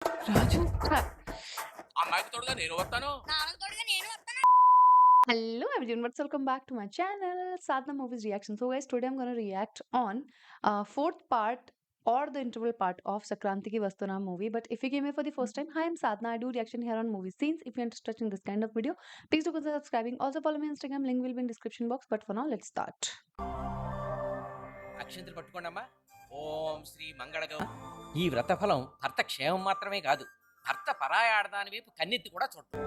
రాజు అమ్మాయికి తోడుగా నేను వస్తాను. hello everyone, welcome back to my channel Sadhna Movies Reaction. So guys, today I'm going to react on fourth part or the interval part of Sakrantiki Vastuna movie. But if you came here for the first time, hi, I'm Sadhna. I do reaction here on movie scenes. If you're interested in this kind of video, please do consider subscribing. Also follow me on Instagram, link will be in description box. But for now, let's start. అక్షంతలు పట్టుకోండమ్మా. ఓం శ్రీ మంగళగౌ. ఈ వ్రతఫలం భర్త క్షేమం మాత్రమే కాదు, భర్త పరాయి ఆడదాని వైపు కన్నెత్తి కూడా చూడటం.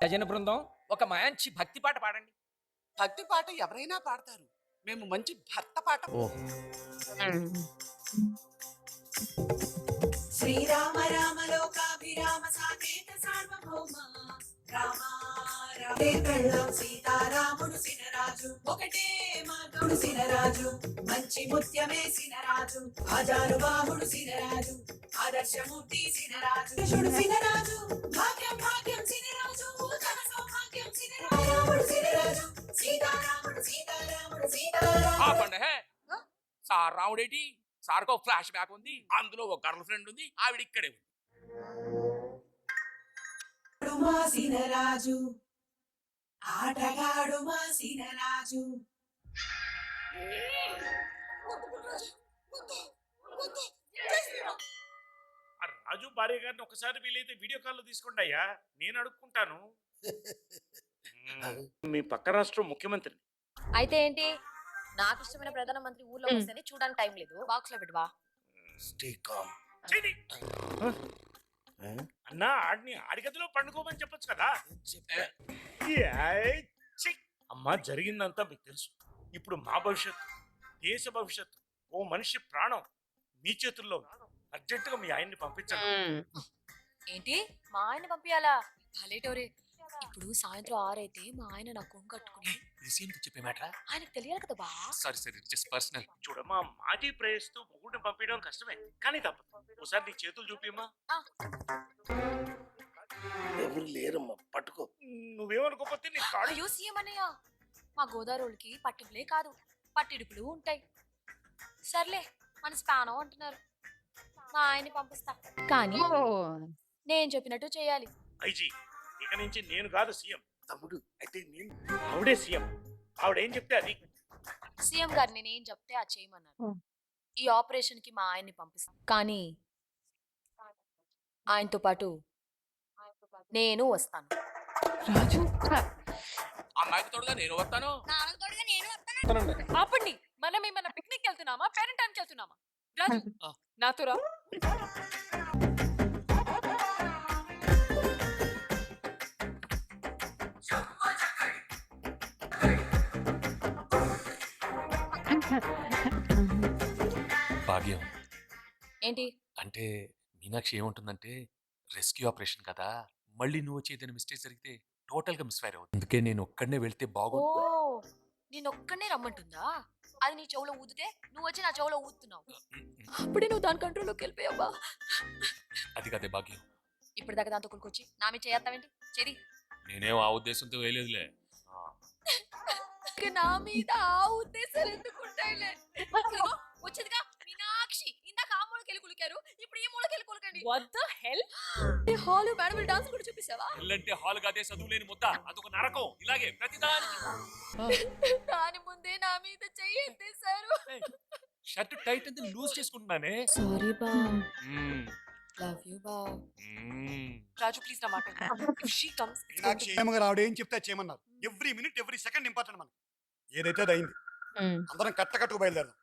భజన బృందం ఒక మంచి భక్తి పాట పాడండి. భక్తి పాట ఎవరైనా పాడతారు, మేము మంచి భర్త పాట. శ్రీరామ రామ లోకాభిరామ సాకేత సార్వభౌమ రామ రామ సీతారాముడు సినరాజు, ఒకటే మాధవుడు సినరాజు, మంచి ముత్యమే సినరాజు, హజారు బాహుడు సినరాజు, ఆదర్శమూర్తి సినరాజు, కృష్ణుడు సినరాజు, భాగ్యం భాగ్యం సినరాజు, ధన సౌభాగ్యం సినరాజు, రాముడు సినరాజు, సీతారాముడు సీతారాముడు సీతారాముడు. ఆపండి హే. సార్ రావుడేటి? సార్కో ఫ్లాష్ బ్యాక్ ఉంది, అందులో ఒక గర్ల్ ఫ్రెండ్ ఉంది, ఆవిడ ఇక్కడే ఉంది. మా సినరాజు ఆటగాడు మా సినరాజు. ఆ రాజు భార్య గారిని ఒకసారి వీలైతే వీడియో కాల్లో తీసుకోండి అయ్యా, నేను అడుక్కుంటాను. మీ పక్క రాష్ట్రం ముఖ్యమంత్రి. అయితే ఏంటి? నాకు ఇష్టమైన ప్రధానమంత్రి ఊర్లో వస్తేనే చూడడానికి టైం లేదు. బాక్స్ లో పెట్టువా. అన్నా ఆడిని ఆడిగదిలో పండుకోమని చెప్పొచ్చు కదా. ఏయ్, ఛీ! అమ్మా, జరిగిందంతా మీకు తెలుసు. ఇప్పుడు మా భవిష్యత్తు, దేశ భవిష్యత్తు, ఓ మనిషి ప్రాణం మీ చేతుల్లో. అర్జెంటుగా మీ ఆయన్ని పంపించండి. ఏంటి? మా ఆయన పంపించాలా? భలేటోరే. ఇప్పుడు సాయంత్రం 6 అయితే మా ఆయన నా కొంగు కట్టుకుని చెప్పే మ్యాటరా? ఆయనకు తెలియాలి కదా బా. Sorry sir, it's just personal. చూడమ్మా, మాజీ ప్రేయస్తో మొగుడిని పంపించడం కష్టమే, కానీ తప్పదు. ఒకసారి నీ చేతులు చూపిమ్మా. ఎవరు లేరమ్మా, పట్టుకో. నువ్వేమనుకోకపోతే నీ కాళ్ళు. అయ్యో సీఎం అన్నయ్య, మా గోదావరికి పట్టింపులే కాదు పట్టిడుపులు ఉంటాయి. సర్లే, మన స్పానం అంటున్నారు. మా ఆయన్ని పంపిస్తా, కానీ Oh, నేను చెప్పినట్టు చేయాలి. ఐజీ, ఇక నుంచి నేను కాదు సీఎం. తమ్ముడు అయితే నేను ఆవిడే సీఎం. ఆవిడేం చెప్తే అది. సీఎం గారు నేనేం చెప్తే అది చేయమన్నారు. Oh. ఈ ఆపరేషన్ కి మా ఆయన్ని పంపిస్తాను, కానీ ఆయనతో పాటు నేను వస్తాను. రాజు అమ్మాయికి తోడుగా నేను వస్తాను. ఆపండి, మనం ఏమన్నా పిక్నిక్ వెళ్తున్నామా, పేరెంటానికి వెళ్తున్నామా? రాజు, నాతో రా. భాగ్యం ఏంటి? అంటే మీనాక్షి ఏముంటుందంటే, రెస్క్యూ ఆపరేషన్ కదా, మళ్ళీ నువ్వు వచ్చి ఏదైనా మిస్టేక్ జరిగితే టోటల్ గా మిస్ ఫైర్ అవుతుంది. అందుకే నేను ఒక్కడనే వెళ్తే ఓ, బాగో. నేను ఒక్కనే రమ్మంటుందా? అది నీ చెవులో ఊదితే నువ్వు వచ్చి నా చెవులో ఊదుతున్నావు. అప్పుడే నువ్వు దాని కంట్రోల్లోకి వెళ్ళిపోయావా? అది కదే భాగ్యం. ఇప్పుడు దాకా దాంతో కొనుక్కొచ్చి నా మీద చేస్తావేంటి? చెరి. నేనేం ఆ ఉద్దేశంతో వేయలేదులే. నా మీద ఆ ఉద్దేశాలు ఎందుకుంటాయిలే. ఇదిగో వచ్చేదిగా మీనాక్షి. ఇందాక ఆ మూలకెళ్ళి కులికారు, ఇప్పుడు ఈ మూలకెళ్ళి కులకండి. What the hell? ఈ హాల్ మేడం డాన్స్ కూడా చూపిస్తావా? ఎల్లంటే హాల్ కాదే, చదువులేని ముద్ద, అదొక నరకం. ఇలాగే ప్రతిదానికి. దాని ముందే నా మీద చెయ్యి ఎత్తేశారు. షర్ట్ టైట్ అంతా లూజ్ చేసుకుంటున్నానే. సారీ బా. మ్మ్. లవ్ యూ బా. మ్మ్. రాజు ప్లీజ్ నా మాట. ఇఫ్ షీ కమ్స్ గారు ఆవిడ ఏం చెప్తే చేయమన్నారు. Every minute every second important మనకి. ఏదైతే అది అయింది. అందరం కట్టకట్టుకు బయలుదేరదాం.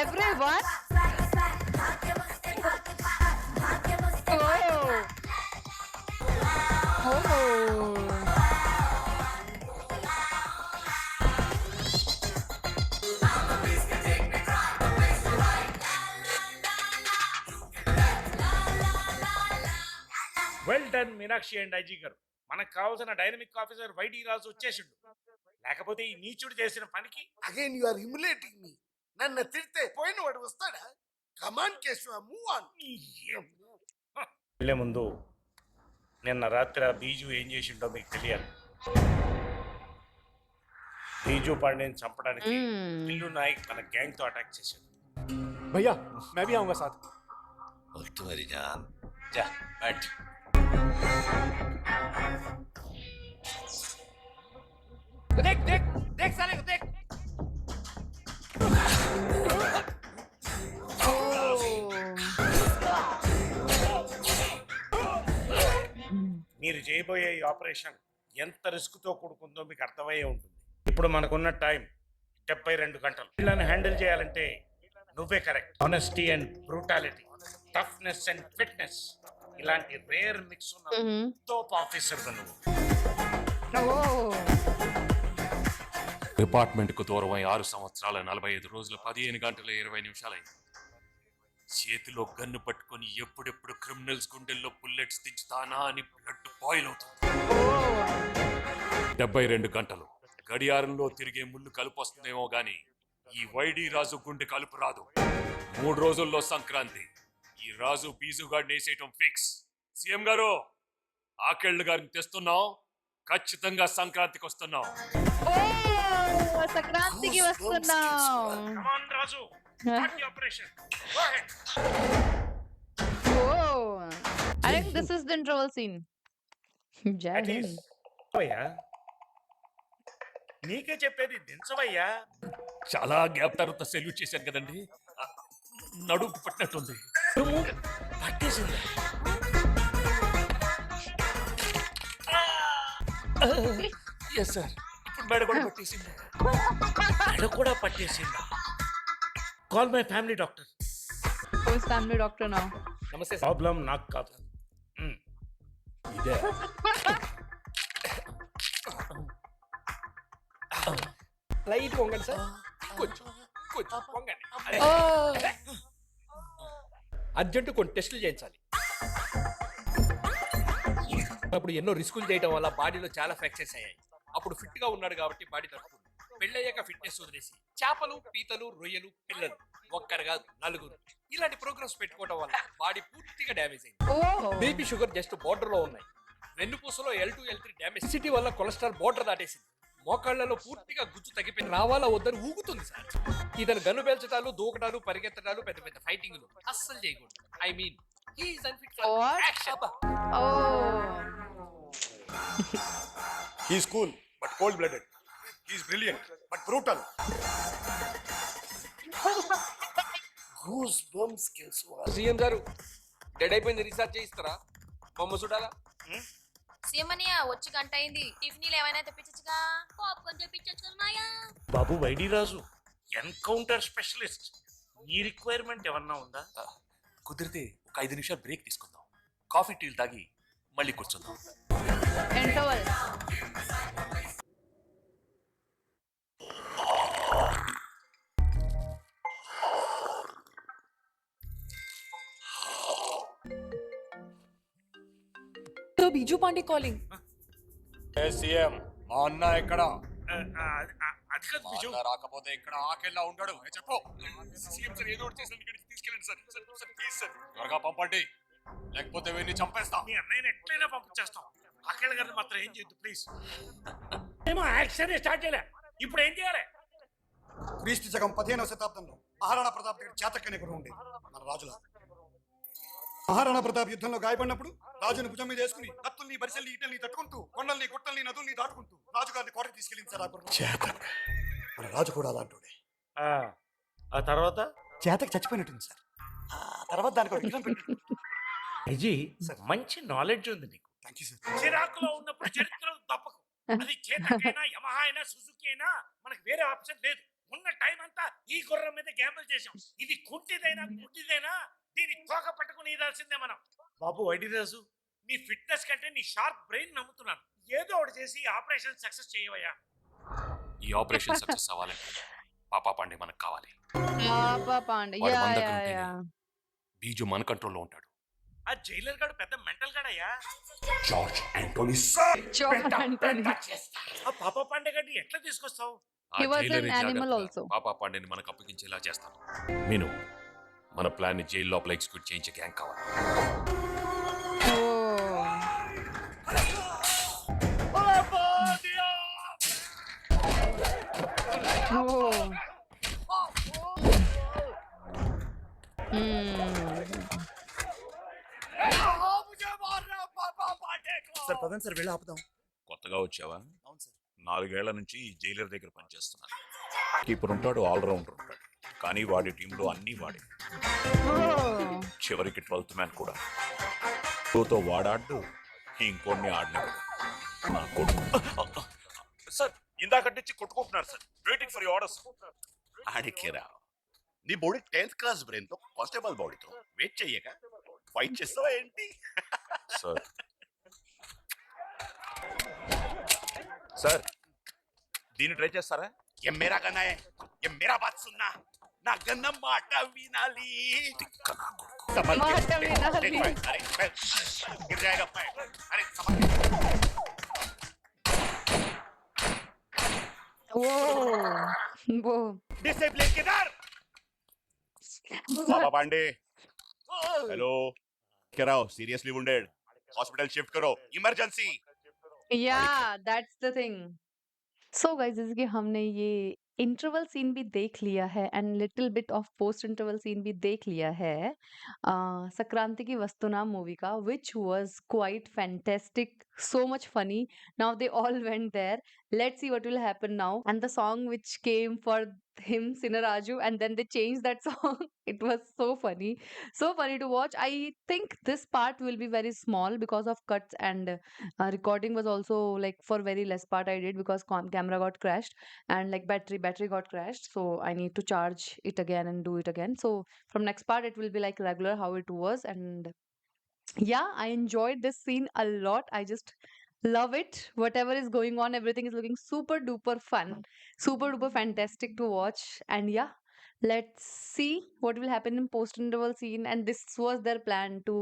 everyone. Oh. Oh. Well done Meenakshi and IG గారు. మనకు కావాల్సిన డైనమిక్ ఆఫీసర్ వైడి రాజు వచ్చేసిండు. లేకపోతే ఈ నీచుడు చేసిన పనికి. అగైన్ యు ఆర్ హ్యూమిలేటింగ్ మీ. నన్ను తిడితే పోయిన వాడు వస్తాడా? కమాన్ కేశవ, మూవ్ ఆన్. వెళ్ళే ముందు నిన్న రాత్రి బీజు ఏం చేసిండో మీకు తెలియాలి. బీజు పాండేని చంపడానికి టిల్లు నాయక్ తన గ్యాంగ్ తో అటాక్ చేశాడు. भैया मैं भी आऊंगा साथ. వద్దు మరి జాన్ जा बैठ देख देख देख साले को देख మీరు చేయబోయే ఈ ఆపరేషన్ ఎంత రిస్క్తో కూడుకుందో మీకు అర్థమయ్యే ఉంటుంది. ఇప్పుడు మనకున్న టైం 72 గంటలు. వీళ్ళని హ్యాండిల్ చేయాలంటే నువ్వే correct. Honesty and brutality, toughness and fitness, ఇలాంటి రేర్ మిక్స్ ఉన్న టాప్ ఆఫీసర్ నువ్వు. డిపార్ట్మెంట్ కు దూరమై 6 సంవత్సరాల 45 రోజులు 15 గంటల 20 నిమిషాలైంది. చేతిలో గన్ను పట్టుకొని ఎప్పుడెప్పుడు క్రిమినల్స్ గుండెల్లో బుల్లెట్స్ దించుతానా అని బ్లడ్ బాయిల్ అవుతుంది. 72 గంటలు గడియారంలో తిరిగే ముళ్ళు కలుపు వస్తుందేమో గాని ఈ వైడి రాజు గుండె కలుపు రాదు. 3 రోజుల్లో సంక్రాంతి. ఈ రాజు బీజుగాడిని వేసేయటం ఫిక్స్. సీఎం గారు ఆకేళ్లు గారిని తెస్తున్నాం. ఖచ్చితంగా సంక్రాంతికి వస్తున్నాం. సంక్రాంతికి వస్తున్నాం. Come on, Raju, start the operation. Go ahead. I think this is the interval scene. Jai At Hind. least. అయ్యా నీకే చెప్పేది దించవయ్యా. చాలా గ్యాప్ తర్వాత సెల్యూట్ చేశాను కదండి, నడుము పట్టినట్టుంది. పట్టేసింది. ఎస్ సార్, ఇప్పుడు మెడ కూడా పట్టేసింది. మెడ కూడా పట్టేసిందా? Call my family doctor. Who is family doctor now? నమస్తే సార్. ప్రాబ్లం నాకు కాదు. ఇదే లైట్ వంగండి సార్, కొంచెం కొంచెం వంగండి. అర్జెంటు కొన్ని టెస్టులు చేయించాలి. అప్పుడు ఎన్నో రిస్కులు చేయడం వల్ల బాడీలో చాలా ఫ్రాక్చర్స్ అయ్యాయి. అప్పుడు ఫిట్ గా ఉన్నాడు కాబట్టి బాడీ తట్టుకుంది. పెళ్ళయ్యాక ఫిట్నెస్ వదిలేసి చేపలు, పీతలు, రొయ్యలు, పిల్లలు, ఒక్కరు కాదు 4 ఇలాంటి ప్రోగ్రామ్స్ పెట్టుకోవడం వల్ల బాడీ పూర్తిగా డ్యామేజ్ అయింది. బీపీ షుగర్ జస్ట్ బోర్డర్ లో ఉన్నాయి. వెన్నుపూసలో L2, L3 డ్యామేజ్. సిటీ వల్ల కొలెస్ట్రాల్ బోర్డర్ దాటేసింది. మోకాళ్లలో పూర్తిగా గుజ్జు తగ్గిపోయి రావాలా వద్దని ఊగుతుంది సార్. ఇతను గన్ను పేల్చడాలు, దూకడాలు, పరిగెత్తడాలు, పెద్ద పెద్ద ఫైటింగ్లు అస్సలు చేయకూడదు. I mean he is unfit for What? Action. He's cool but cold blooded. He's brilliant but brutal. Goose bumps Keshava. CM గారు డెడ్ అయిపోయింది, రీసార్జ్ చేయిస్తారా? బొమ్మ చూడాలా? సీమనియా వచ్చి గంట అయింది. టిఫిన్లు ఏమైనా తెప్పించచ్చుగా, పాప్కార్న్ తెప్పించచ్చు కదా మాయా. బాబు వైడి రాజు ఎన్కౌంటర్ స్పెషలిస్ట్. నీ రిక్వైర్మెంట్ ఏమన్నా ఉందా? కుదిరితే ఒక 5 నిమిషాలు బ్రేక్ తీసుకుందాం. కాఫీ టీలు తాగి మళ్ళీ కూర్చుందాం. Interval. तो बीजू पांडे कॉलिंग. సీఎం మా అన్న ఎక్కడ? అది కాదు బిజు. రాకపోతే ఇక్కడ ఆకెళ్ళా ఉండడు. చెప్పు. సీఎం సార్ ఏదో ఒకటి చేసి ఇక్కడికి తీసుకెళ్ళండి సార్. సార్ ప్లీజ్ సార్, త్వరగా పంపండి, లేకపోతే వీడిని చంపేస్తాం. మీ అన్నయ్యని ఎట్లయినా పంపించేస్తాం. అఖిల్ గారిని మాత్రం ఏం చేయొద్దు ప్లీజ్. ఏమో యాక్షన్ స్టార్ట్ చేయలే, ఇప్పుడు ఏం చేయాలి? క్రీస్తు శకం 15వ శతాబ్దంలో మహారాణా ప్రతాప్ దగ్గర చేతక్కనే కూడా ఉండేది మన రాజుల. మహారాణా ప్రతాప్ యుద్ధంలో గాయపడినప్పుడు రాజును భుజం మీద వేసుకుని కత్తుల్ని, బరిసెల్ని, ఈటల్ని తట్టుకుంటూ కొండల్ని, గుట్టల్ని, నదుల్ని దాటుకుంటూ రాజుగారిని కోటకి తీసుకెళ్ళింది సార్. చేతక్ మన రాజు కూడా అలాంటి. ఆ తర్వాత చేతక్ చచ్చిపోయినట్టుంది సార్. ఆ తర్వాత దానికి ఒక విగ్రహం పెట్టాడు. విజయ్ మంచి నాలెడ్జ్ ఉంది నీకు. Thank you sir. చిరాకులో ఉన్నప్పుడు చరిత్రలు తప్పకు. అది చేతకైనా, యమహా అయినా, సుజుకి అయినా మనకు వేరే ఆప్షన్ లేదు. ఉన్న టైం అంతా ఈ గుర్రం మీద గ్యాంబుల్ చేసాం. ఇది కుంటిదైనా గుడ్డిదైనా దీన్ని తోక పట్టుకుని ఇదాల్సిందే మనం. బాబు వైడిరాజు, నీ ఫిట్నెస్ కంటే నీ షార్ప్ బ్రెయిన్ నమ్ముతున్నాను. ఏదో ఒకటి చేసి ఆపరేషన్ సక్సెస్ చేయవయ్యా. ఈ ఆపరేషన్ సక్సెస్ అవ్వాలంటే పాపా పాండే మనకు కావాలి. Papa Pandey. వాడు Yeah, మన దగ్గర yeah, ఉంటేనే yeah. బీజు మన కంట్రోల్లో ఉంటాడు. ఆ జైలర్ గాడు పెద్ద మెంటల్ గాడయ్యా. George Antony John Anthony. ఆ పాప పండుగ ఎట్లా తీసుకొస్తావు? ఆ He was జైలరే an animal జాగ్రత్తగా also. పాపా పాండేని మనకు అప్పగించేలా చేస్తాను. మీను మన ప్లాన్ ని జైలు లోపల ఎగ్జిక్యూట్ చేయించే గ్యాంగ్ కావాలి. Oh. Hmm. సార్ పదండి సార్ వెళ్ళి ఆపుదాం. కొత్తగా వచ్చావా? అవును సార్. 4 ఏళ్ల నుంచి ఈ జైలర్ దగ్గర పనిచేస్తున్నాను. కీపర్ ఉంటాడు, ఆల్రౌండర్ ఉంటాడు, కానీ వాడి టీంలో అన్నీ వాడే. Oh. చివరికి 12th మ్యాన్ కూడా. తో వాడాడు, ఇంకొన్ని ఆడినాడు. నా కొడుకు సార్ ఇందాక నుంచి కొట్టుకుంటున్నారు సార్. Waiting for orders. ఆడికేరా నీ బాడీ 10th క్లాస్ బ్రెయిన్ తో కానిస్టేబుల్ బాడీతో వెయిట్ చెయ్యక ఫైట్ చేస్తావా ఏంటి? సార్ సార్ దీన్ని ట్రై చేస్తారా? ये मेरा गन्ना है, ये मेरा बात सुनना. నా గన్న మాట వినాలి. संभल के, మాట देख, వినాలి. देख भाई, अरे मैं- गिर जाएगा पैर. अरे संभल के. Whoa. Whoa. डिसिप्लिन किधर? बाबा पांडे हेलो. कराओ सीरियसली वुंडेड, हॉस्पिटल शिफ्ट करो, emergency. Yeah, that's the thing. So guys, जैसे कि हमने ये इंटरवल सीन भी देख लिया है and little bit of post interval scene भी देख लिया है संक्रांति की वस्तुनाम मूवी का, which was quite fantastic, so much funny. Now they all went there. Let's see what will happen now. And the song which came for him, Sinaraju, and then they changed that song. It was so funny to watch. I think this part will be very small because of cuts, and recording was also like for very less part I did because camera got crashed, and like battery got crashed, so I need to charge it again and do it again. So from next part it will be like regular how it was. And yeah, I enjoyed this scene a lot. I just love it. Whatever is going on, everything is looking super duper fun, super duper fantastic to watch. And yeah, let's see what will happen in post interval scene. And this was their plan to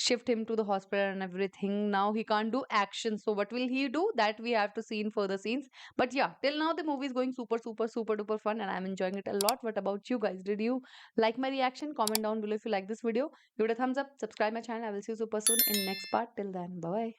shift him to the hospital and everything. Now he can't do action, so what will he do? That we have to see in further scenes. But yeah, till now the movie is going super duper fun, and I'm enjoying it a lot. What about you guys? Did you like my reaction? Comment down below if you like this video. Give it a thumbs up, subscribe my channel. I will see you super soon in next part. Till then, bye bye.